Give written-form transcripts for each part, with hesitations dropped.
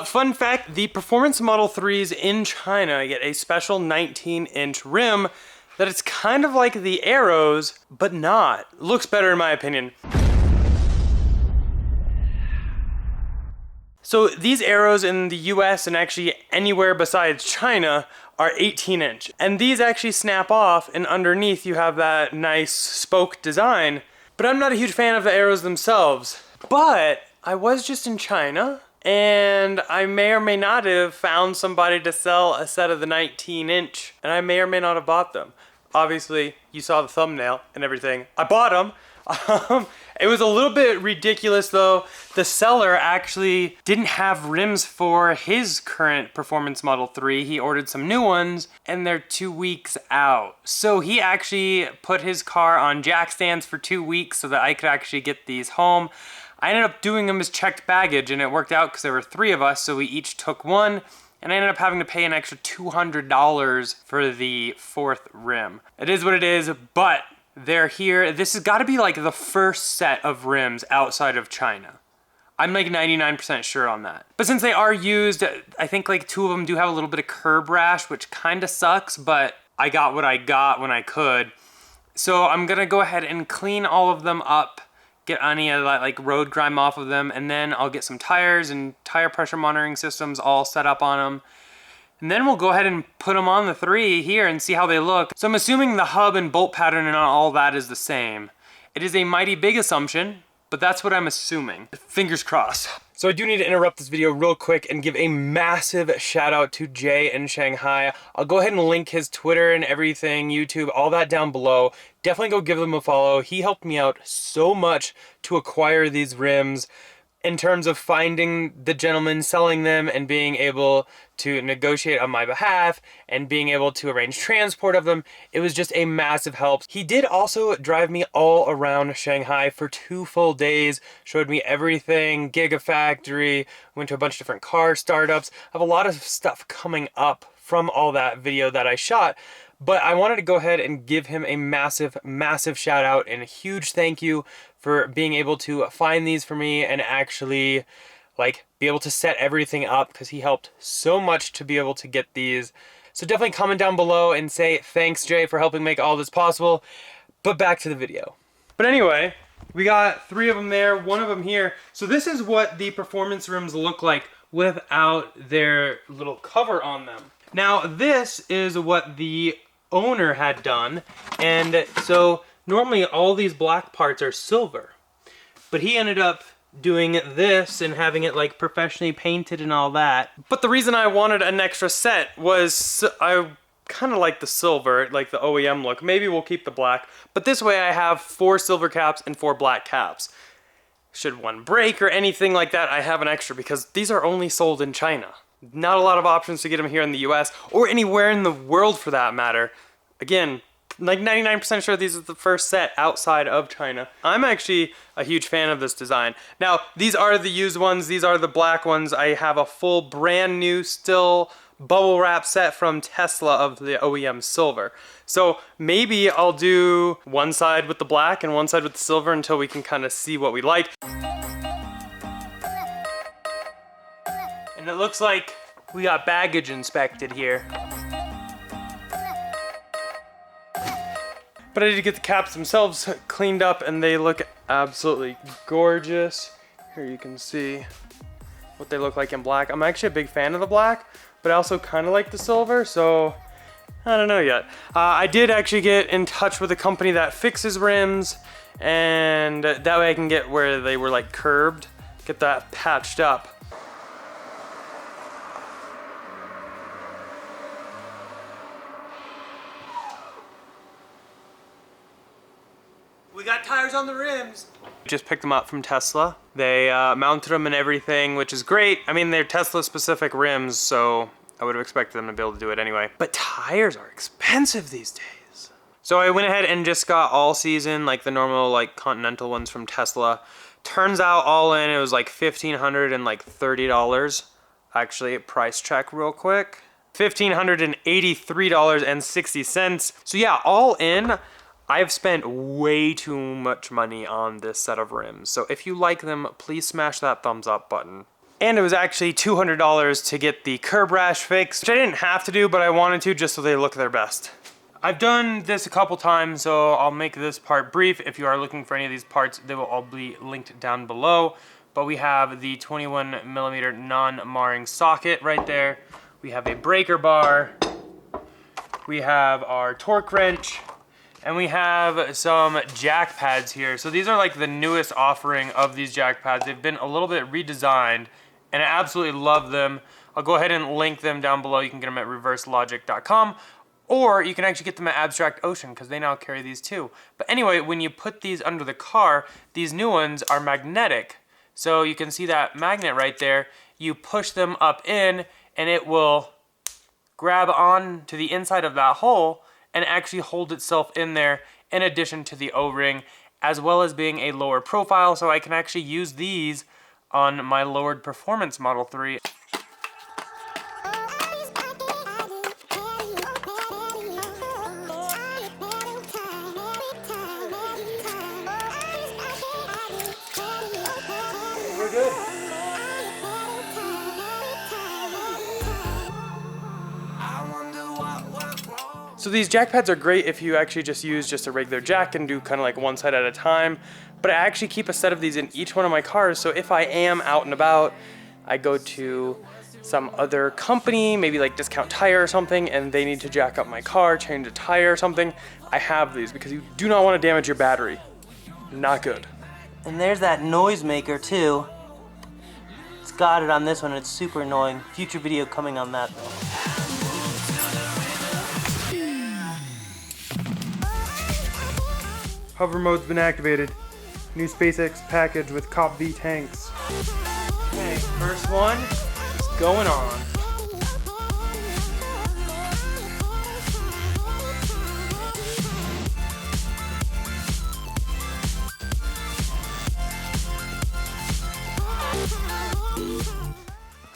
Fun fact, the Performance Model 3s in China get a special 19-inch rim that it's kind of like the Arrows, but not. Looks better in my opinion. So these Arrows in the US and actually anywhere besides China are 18-inch. And these actually snap off, and underneath you have that nice spoke design. But I'm not a huge fan of the Arrows themselves. But I was just in China, and I may or may not have found somebody to sell a set of the 19-inch, and I may or may not have bought them. Obviously, you saw the thumbnail and everything. I bought them. It was a little bit ridiculous though. The seller actually didn't have rims for his current Performance Model 3. He ordered some new ones and they're 2 weeks out. So he actually put his car on jack stands for 2 weeks so that I could actually get these home. I ended up doing them as checked baggage, and it worked out because there were 3 of us, so we each took one. And I ended up having to pay an extra $200 for the 4th rim. It is what it is, but they're here. This has got to be like the first set of rims outside of China. I'm like 99% sure on that. But since they are used, I think like 2 of them do have a little bit of curb rash, which kind of sucks, but I got what I got when I could. So I'm gonna go ahead and clean all of them up, get any of that like road grime off of them, and then I'll get some tires and tire pressure monitoring systems all set up on them. And then we'll go ahead and put them on the 3 here and see how they look. So I'm assuming the hub and bolt pattern and all that is the same. It is a mighty big assumption, but that's what I'm assuming. Fingers crossed. So I do need to interrupt this video real quick and give a massive shout out to Jay in Shanghai. I'll go ahead and link his Twitter and everything, YouTube, all that down below. Definitely go give him a follow. He helped me out so much to acquire these rims in terms of finding the gentleman selling them and being able to negotiate on my behalf and being able to arrange transport of them. It was just a massive help. He did also drive me all around Shanghai for 2 full days, showed me everything, Gigafactory, went to a bunch of different car startups. I have a lot of stuff coming up from all that video that I shot. But I wanted to go ahead and give him a massive, massive shout out and a huge thank you for being able to find these for me and actually like be able to set everything up, because he helped so much to be able to get these. So definitely comment down below and say thanks, Jay, for helping make all this possible. But back to the video. But anyway, we got 3 of them there, 1 of them here. So this is what the performance rims look like without their little cover on them. Now this is what the owner had done, and so normally all these black parts are silver, but he ended up doing this and having it like professionally painted and all that. But the reason I wanted an extra set was I kind of like the silver, like the OEM look. Maybe we'll keep the black, but this way I have 4 silver caps and 4 black caps. Should one break or anything like that, I have an extra, because these are only sold in China. Not a lot of options to get them here in the US or anywhere in the world for that matter. Again, like 99% sure these are the first set outside of China. I'm actually a huge fan of this design. Now, these are the used ones. These are the black ones. I have a full brand new still bubble wrap set from Tesla of the OEM silver. So maybe I'll do one side with the black and one side with the silver until we can kind of see what we like. And it looks like we got baggage inspected here. But I did get the caps themselves cleaned up and they look absolutely gorgeous. Here you can see what they look like in black. I'm actually a big fan of the black, but I also kind of like the silver, so I don't know yet. I did actually get in touch with a company that fixes rims, and that way I can get where they were like curbed, get that patched up. We got tires on the rims. Just picked them up from Tesla. They mounted them and everything, which is great. I mean, they're Tesla specific rims, so I would have expected them to be able to do it anyway. But tires are expensive these days. So I went ahead and just got all season, like the normal like Continental ones from Tesla. Turns out all in, it was like $1,530. Actually, price check real quick. $1,583.60. So yeah, all in, I've spent way too much money on this set of rims. So if you like them, please smash that thumbs up button. And it was actually $200 to get the curb rash fixed, which I didn't have to do, but I wanted to just so they look their best. I've done this a couple times, so I'll make this part brief. If you are looking for any of these parts, they will all be linked down below. But we have the 21mm non-marring socket right there. We have a breaker bar. We have our torque wrench. And we have some jack pads here. So these are like the newest offering of these jack pads. They've been a little bit redesigned, and I absolutely love them. I'll go ahead and link them down below. You can get them at reverselogic.com. Or you can actually get them at Abstract Ocean because they now carry these too. But anyway, when you put these under the car, these new ones are magnetic. So you can see that magnet right there. You push them up in and it will grab on to the inside of that hole and actually hold itself in there, in addition to the O-ring, as well as being a lower profile. So I can actually use these on my lowered performance Model 3. We're good. So these jack pads are great if you actually just use just a regular jack and do kind of like one side at a time. But I actually keep a set of these in each one of my cars. So if I am out and about, I go to some other company, maybe like Discount Tire or something, and they need to jack up my car, change a tire or something, I have these because you do not want to damage your battery. Not good. And there's that noise maker too. It's got it on this one, it's super annoying. Future video coming on that though. Hover mode's been activated. New SpaceX package with Cop V tanks. Okay, first one is going on.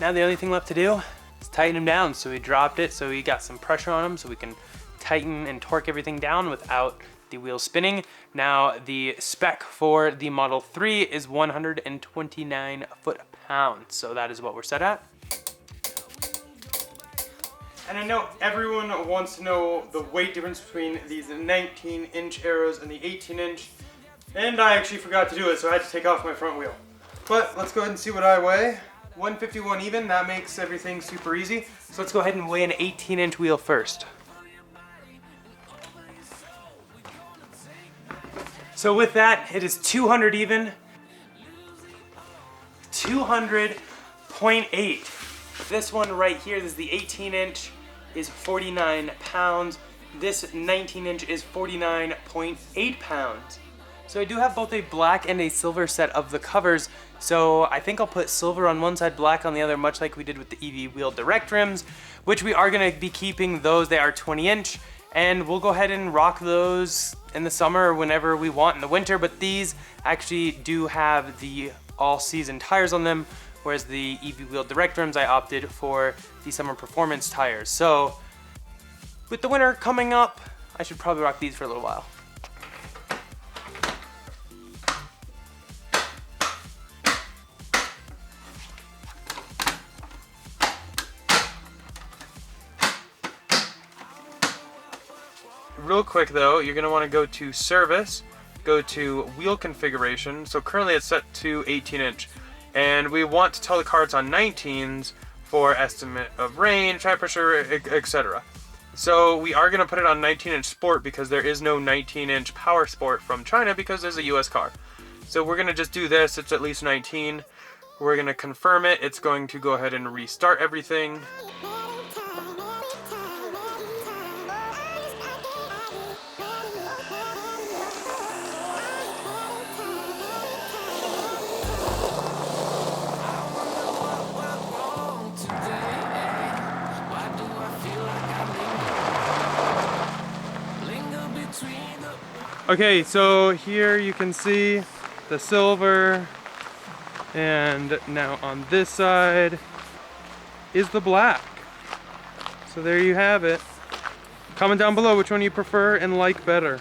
Now the only thing left to do is tighten him down. So we dropped it, so we got some pressure on him so we can tighten and torque everything down without the wheel spinning. Now the spec for the Model 3 is 129 foot-pounds, so that is what we're set at. And I know everyone wants to know the weight difference between these 19-inch arrows and the 18-inch, and I actually forgot to do it, so I had to take off my front wheel. But let's go ahead and see what I weigh. 151 even, that makes everything super easy. So let's go ahead and weigh an 18-inch wheel first. So with that, it is 200 even. 200.8. This one right here, this is the 18-inch, is 49 pounds. This 19-inch is 49.8 pounds. So I do have both a black and a silver set of the covers. So I think I'll put silver on one side, black on the other, much like we did with the EV wheel direct rims, which we are gonna be keeping those. They are 20-inch. And we'll go ahead and rock those in the summer or whenever we want in the winter, but these actually do have the all-season tires on them, whereas the EV wheel direct rims, I opted for the summer performance tires. So with the winter coming up, I should probably rock these for a little while. Real quick though, you're going to want to go to service, go to wheel configuration. So currently it's set to 18-inch, and we want to tell the car it's on 19s for estimate of range, tire pressure, etc. So we are going to put it on 19-inch sport because there is no 19-inch power sport from China because there's a US car. So we're going to just do this, it's at least 19. We're going to confirm it, it's going to go ahead and restart everything. Okay, so here you can see the silver, and now on this side is the black. So there you have it. Comment down below which one you prefer and like better.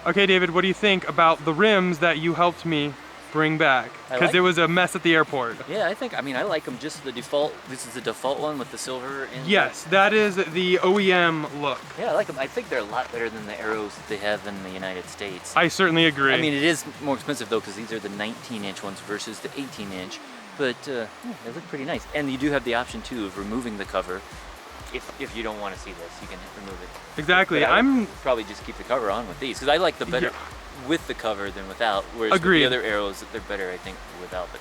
Okay, David, what do you think about the rims that you helped me bring back because it was a mess at the airport. Yeah, I mean, I like them just the default. This is the default one with the silver. Yes, that is the OEM look. Yeah, I like them. I think they're a lot better than the arrows that they have in the United States. I certainly agree. I mean, it is more expensive though because these are the 19-inch ones versus the 18-inch. But yeah, they look pretty nice. And you do have the option too of removing the cover. If you don't want to see this, you can remove it. Exactly. But I'm probably just keep the cover on with these because I like the better with the cover than without. Whereas with the other arrows, they're better, I think, without it.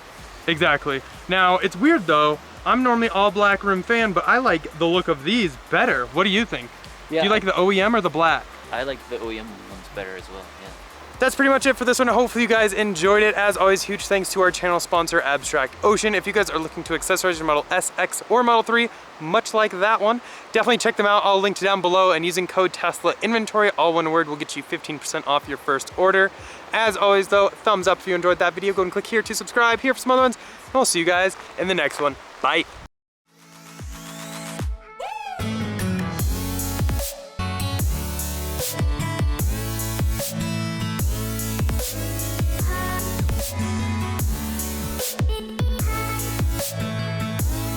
Exactly. Now it's weird though. I'm normally all black rim fan, but I like the look of these better. What do you think? Yeah, do you like the OEM or the black? I like the OEM ones better as well. Yeah. That's pretty much it for this one. Hopefully you guys enjoyed it. As always, huge thanks to our channel sponsor, Abstract Ocean. If you guys are looking to accessorize your Model S, X, or Model 3, much like that one, definitely check them out. I'll link to down below, and using code Tesla Inventory, all one word, will get you 15% off your first order. As always though, thumbs up if you enjoyed that video. Go and click here to subscribe, here for some other ones, and I'll see you guys in the next one. Bye.